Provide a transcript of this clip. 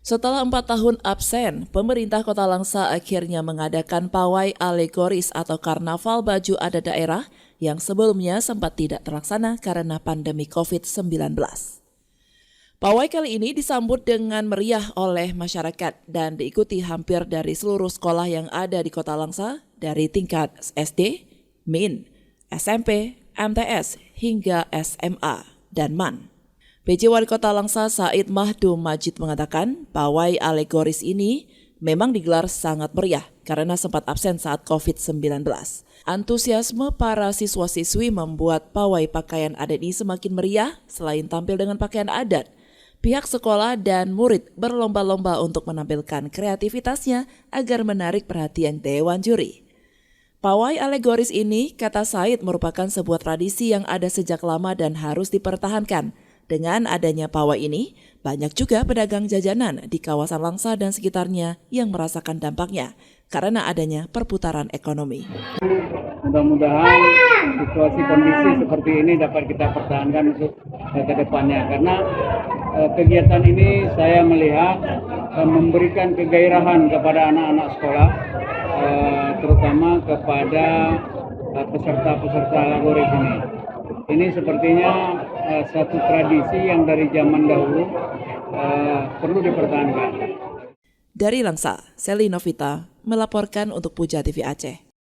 Setelah 4 tahun absen, pemerintah Kota Langsa akhirnya mengadakan pawai alegoris atau karnaval baju adat daerah yang sebelumnya sempat tidak terlaksana karena pandemi COVID-19. Pawai kali ini disambut dengan meriah oleh masyarakat dan diikuti hampir dari seluruh sekolah yang ada di Kota Langsa dari tingkat SD, MIN, SMP, MTS, hingga SMA dan MAN. PJ Wali Kota Langsa Said Mahdum Majid mengatakan pawai alegoris ini memang digelar sangat meriah karena sempat absen saat COVID-19. Antusiasme para siswa-siswi membuat pawai pakaian adat ini semakin meriah. Selain tampil dengan pakaian adat, pihak sekolah dan murid berlomba-lomba untuk menampilkan kreativitasnya agar menarik perhatian dewan juri. Pawai alegoris ini, kata Said, merupakan sebuah tradisi yang ada sejak lama dan harus dipertahankan. Dengan adanya pawai ini, banyak juga pedagang jajanan di kawasan Langsa dan sekitarnya yang merasakan dampaknya karena adanya perputaran ekonomi. Mudah-mudahan situasi kondisi seperti ini dapat kita pertahankan untuk ke depannya, karena kegiatan ini saya melihat memberikan kegairahan kepada anak-anak sekolah, terutama kepada peserta-peserta alegoris ini. Ini sepertinya satu tradisi yang dari zaman dahulu perlu dipertahankan. Dari Langsa, Seli Novita melaporkan untuk Puja TV Aceh.